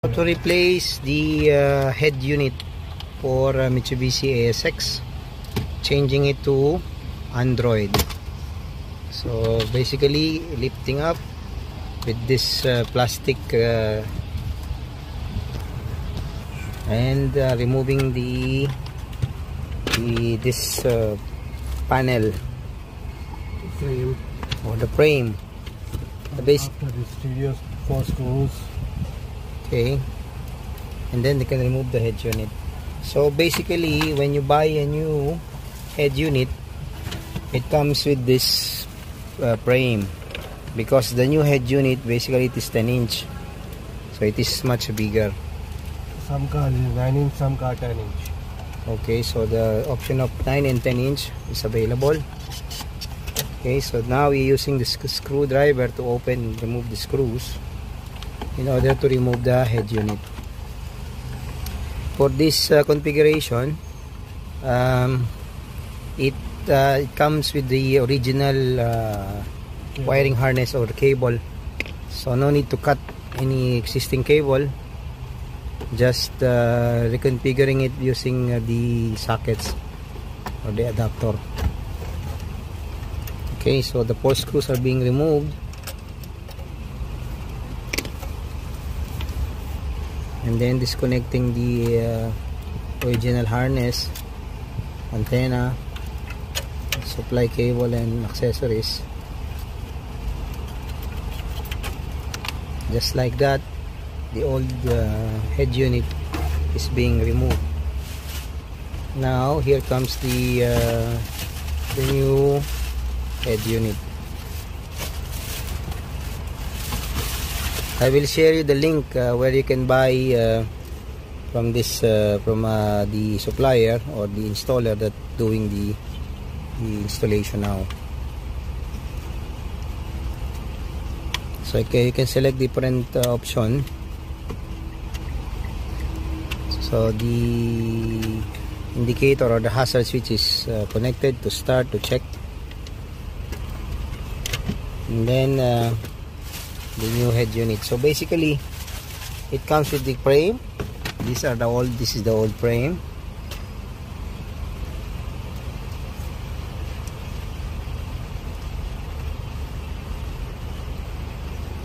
To replace the head unit for Mitsubishi ASX, changing it to Android. So basically lifting up with this plastic and removing this panel frame or the frame. After the studios 4 screws. Okay, and then they can remove the head unit. So basically when you buy a new head unit, it comes with this frame, because the new head unit basically it is 10 inch, so it is much bigger. Some car is 9 inch, some car 10 inch. Okay, so the option of 9 and 10 inch is available. Okay, so now we're using the screwdriver to open and remove the screws in order to remove the head unit. For this configuration, it comes with the original wiring harness or cable, so no need to cut any existing cable, just reconfiguring it using the sockets or the adapter. Okay, so the 4 screws are being removed, and then disconnecting the original harness, antenna, supply cable and accessories. Just like that, the old head unit is being removed. Now here comes the new head unit. I will share you the link where you can buy from this the supplier or the installer that doing the installation now. So okay, you can select different option. So the indicator or the hazard switch is connected to start to check, and then the new head unit. So basically it comes with the frame. This is the old frame,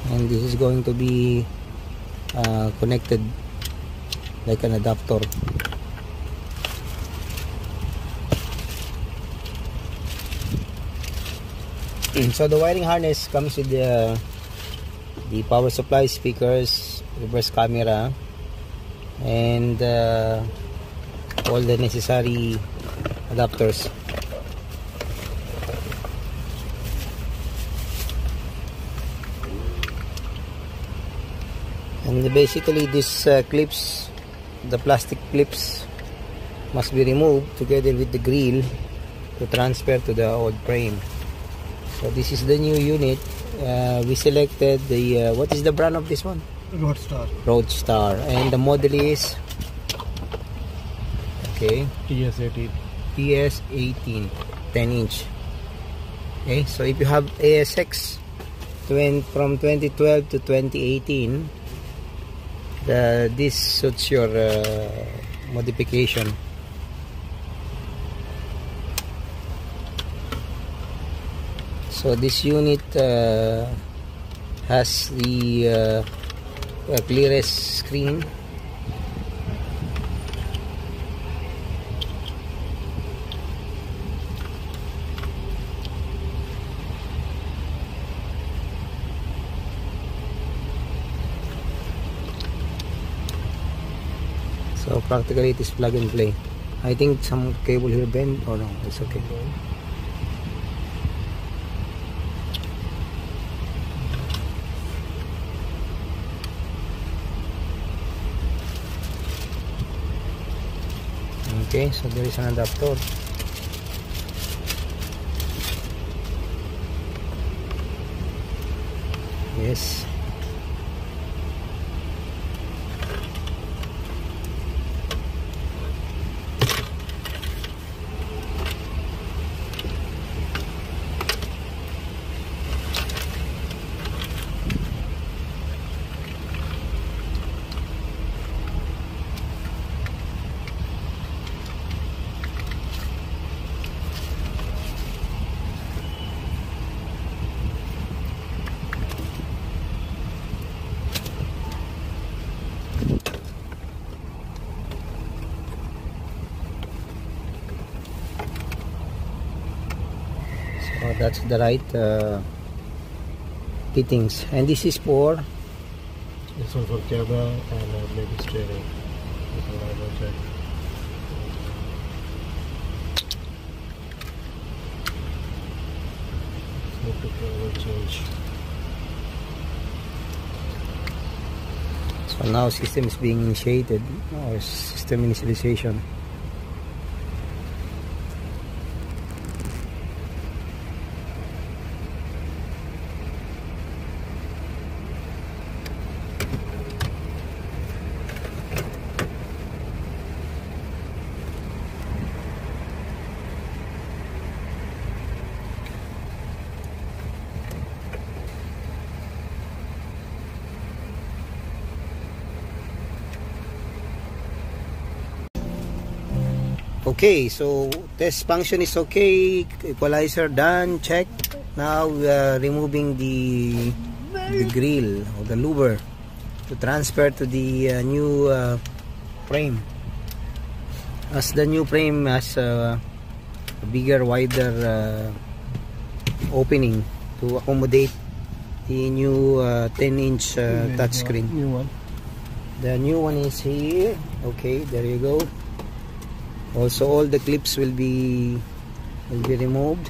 and this is going to be connected like an adapter. So the wiring harness comes with the power supply, speakers, reverse camera, and all the necessary adapters. And basically this clips, the plastic clips, must be removed together with the grill to transfer to the old frame. So this is the new unit. We selected the what is the brand of this one? Roadstar. Roadstar, and the model is okay, TS18. TS18 10 inch. Okay, so if you have ASX from 2012 to 2018, this suits your modification. So this unit has the clearest screen, so practically it is plug and play. I think some cable here bend, or no, it's okay. Okay, so there is an adapter. Yes. that's the right fittings. And this is for This one for camera and maybe steering. This one I will check. Smoke detector change. so now system is being initiated, or system initialization. Okay, so test function is okay, equalizer done, check. Now we are removing the grill or the louver to transfer to the new frame. As the new frame has a bigger, wider opening to accommodate the new 10-inch touchscreen. New one. The new one is here. Okay, there you go. Also, all the clips will be removed.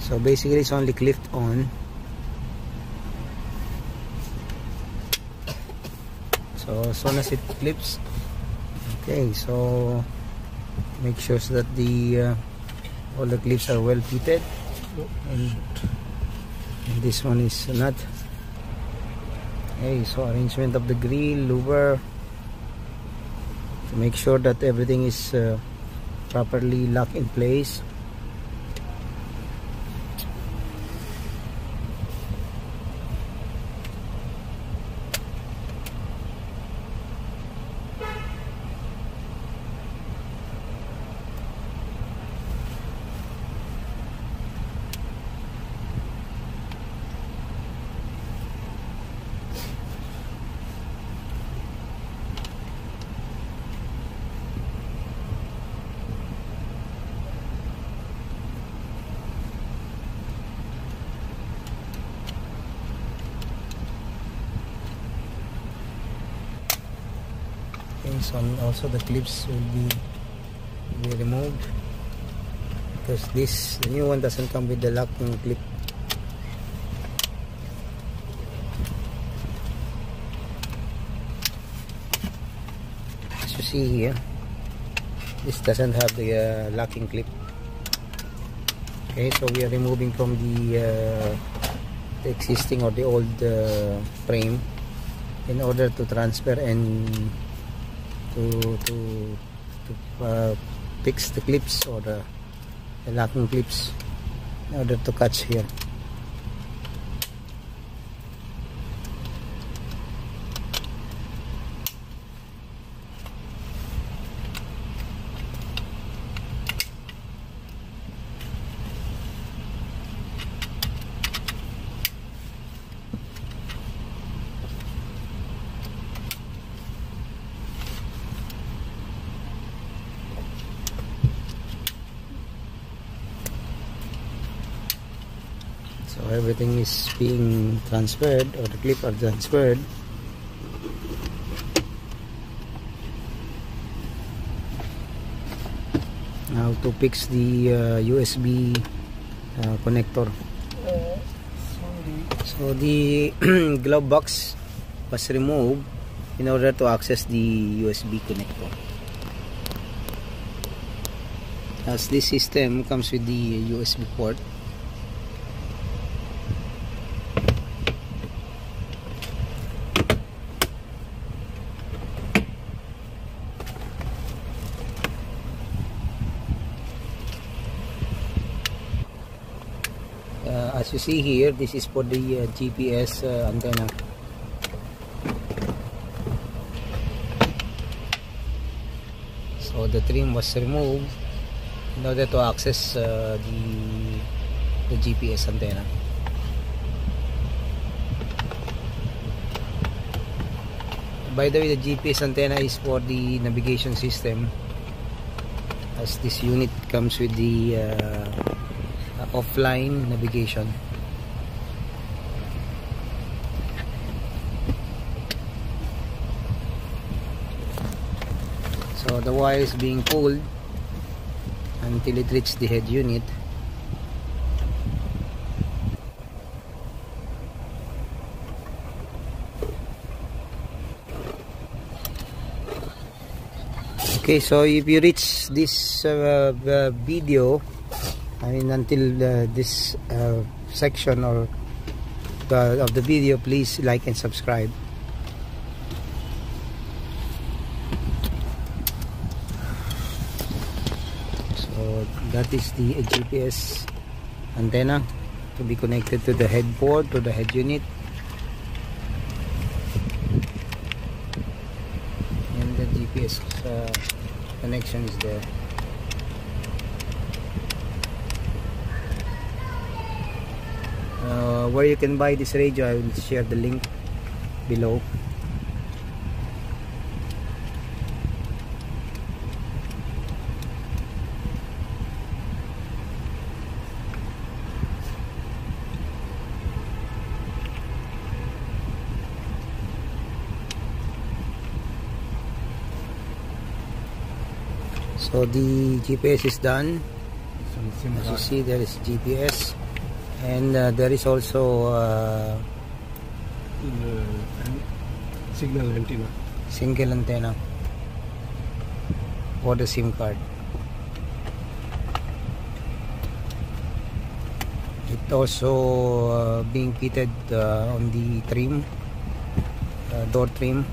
So basically, it's only clipped on. So as soon as it clips, okay. So make sure that the all the clips are well fitted. And this one is not. Okay, so arrangement of the grill, louver, to make sure that everything is properly locked in place. So also the clips will be removed, because the new one doesn't come with the locking clip. As you see here, this doesn't have the locking clip. Okay, so we are removing from the existing or the old frame in order to transfer and to fix the clips or the locking clips in order to catch here. So everything is being transferred, or the clip are transferred. Now to fix the USB connector. So the glove box was removed in order to access the USB connector, as this system comes with the USB port. As you see here, this is for the GPS antenna. So the trim was removed in order to access the GPS antenna. By the way, the GPS antenna is for the navigation system. as this unit comes with the offline navigation. So the wire is being pulled until it reaches the head unit. Okay, so if you reach this video, I mean until this section or of the video, please like and subscribe. So that is the GPS antenna to be connected to the headboard, to the head unit. And the GPS connection is there. Where you can buy this radio, I will share the link below. So the GPS is done. As you see, there is GPS, and there is also signal antenna. Single antenna for the SIM card. It also being fitted on the trim, door trim,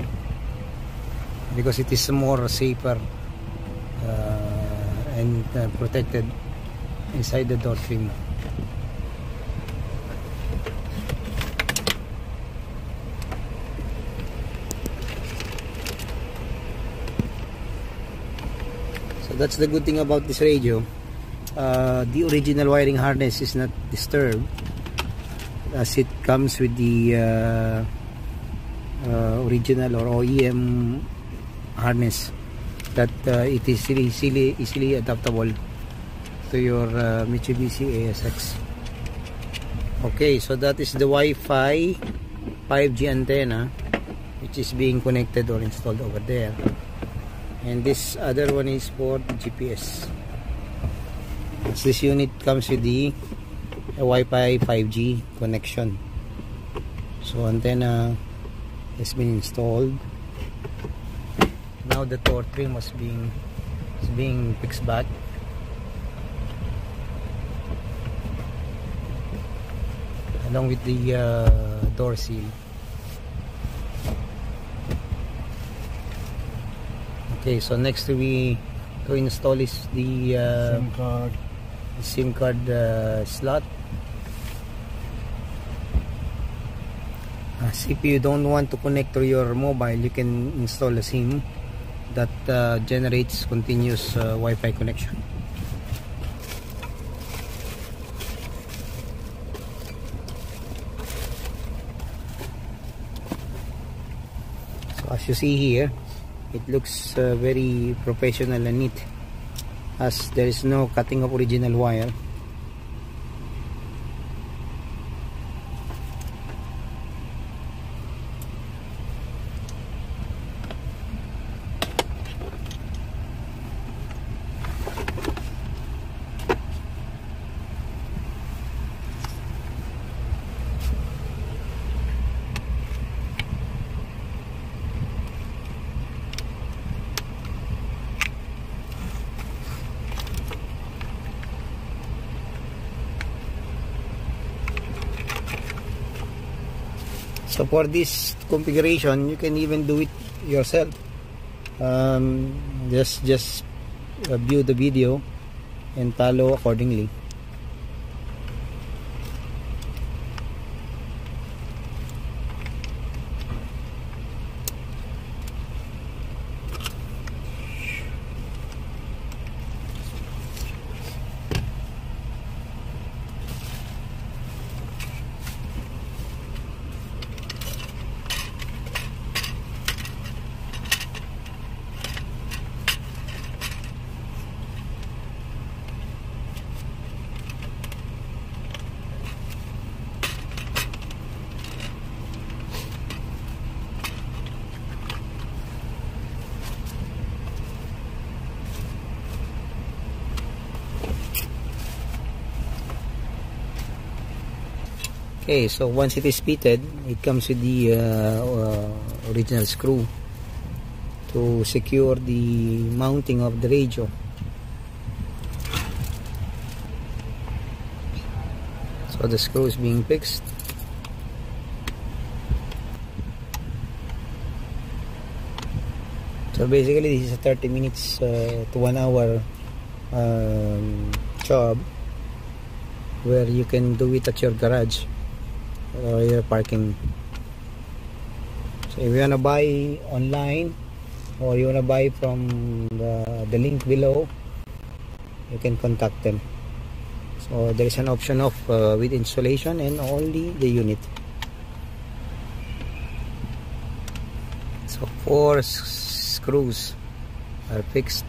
because it is more safer and protected inside the door trim. So that's the good thing about this radio. The original wiring harness is not disturbed, as it comes with the original or OEM harness, that it is easily adaptable to your Mitsubishi ASX. Okay, so that is the Wi-Fi 5G antenna, which is being connected or installed over there, and this other one is for the GPS. This unit comes with the Wi-Fi 5G connection. So antenna has been installed. Now the door trim is being fixed back. Along with the door seal. Okay, so next to install is the SIM card slot. As if you don't want to connect to your mobile, you can install a SIM that generates continuous Wi-Fi connection. So as you see here, it looks very professional and neat, as there is no cutting of original wire. So for this configuration, you can even do it yourself. Just view the video and follow accordingly. Okay, so once it is fitted, it comes with the original screw to secure the mounting of the radio. So the screw is being fixed. So basically this is a 30 minutes to 1 hour job where you can do it at your garage or your parking. So if you wanna buy online or you wanna buy from the link below, you can contact them. So there is an option of with installation and only the unit. So 4 screws are fixed.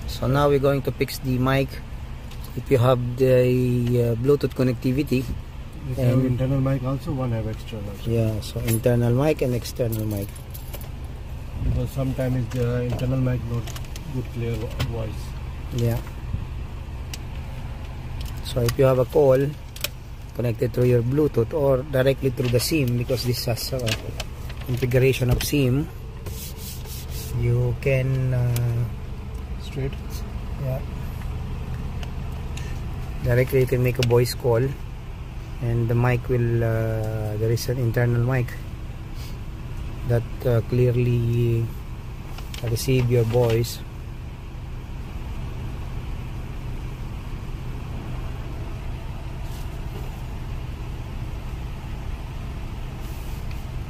So now we're going to fix the mic. If you have the Bluetooth connectivity, you have internal mic also, one have external. Yeah, so internal mic and external mic. Because sometimes the internal mic not good clear voice. Yeah. So if you have a call connected through your Bluetooth or directly through the SIM, because this has configuration of SIM, you can straight. Yeah. Directly you can make a voice call, and the mic will there is an internal mic that clearly receive your voice.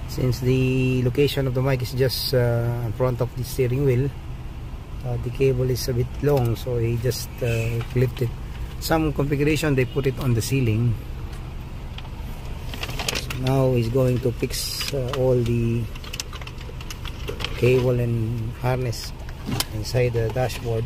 Since the location of the mic is just in front of the steering wheel, the cable is a bit long, so he just clipped it. Some configuration they put it on the ceiling. So now he's going to fix all the cable and harness inside the dashboard.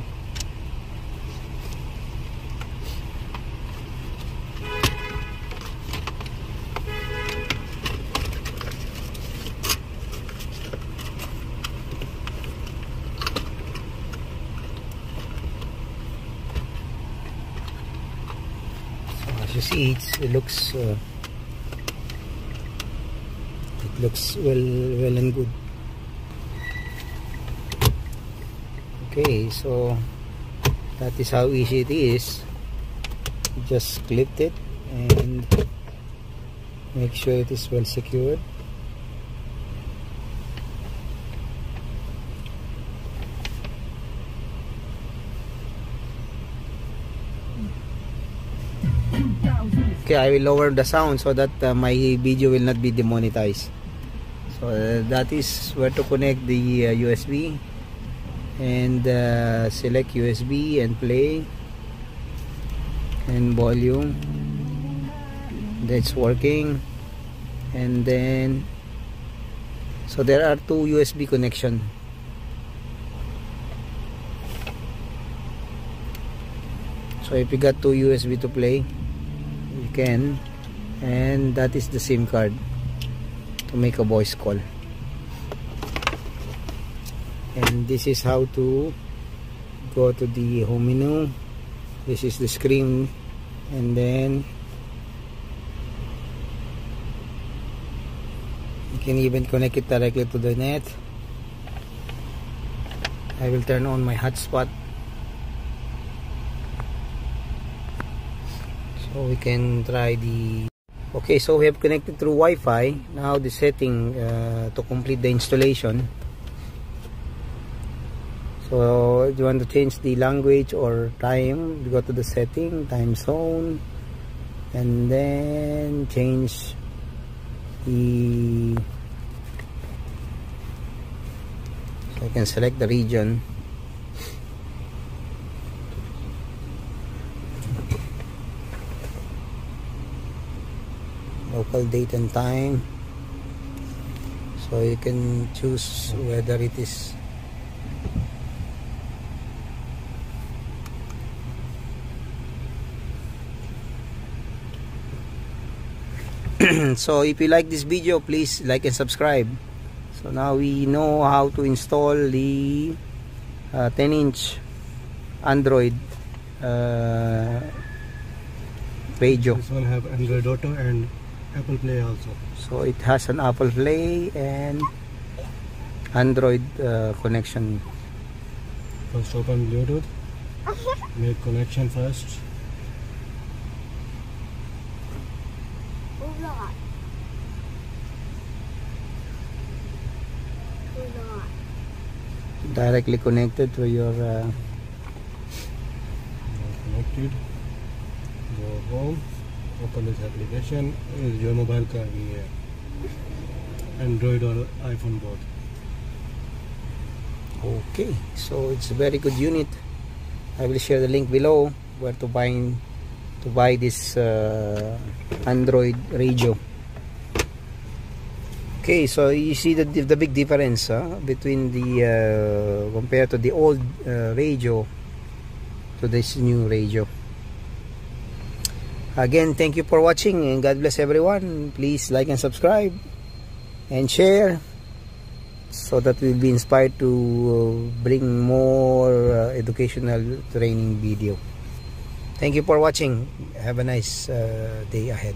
As you see, it looks well and good. Okay, so that is how easy it is. Just clip it and make sure it is well secured. Okay, I will lower the sound so that my video will not be demonetized. So that is where to connect the USB, and select USB and play and volume. That's working. And then so there are 2 USB connection. So if you got 2 USB to play, you can, and that is the SIM card to make a voice call. And this is how to go to the home menu. This is the screen, and then you can even connect it directly to the net. I will turn on my hotspot so we can try the. Okay, so we have connected through Wi-Fi. Now the setting to complete the installation. So if you want to change the language or time, you go to the setting, time zone, and then change the, so I can select the region. Local date and time, so you can choose whether it is so if you like this video, please like and subscribe. So now we know how to install the 10-inch Android radio. This one have Android Auto and Apple Play also. So it has an Apple Play and Android connection. First open Bluetooth. Make connection first. Directly connected to your connected. Go home. Open this application. Your mobile का भी है. Android or iPhone both. Okay, so it's a very good unit. I will share the link below where to buy this Android radio. Okay, so you see the big difference between the compared to the old radio to this new radio. Again, thank you for watching and God bless everyone. Please like and subscribe and share so that we'll be inspired to bring more educational training video. Thank you for watching. Have a nice day ahead.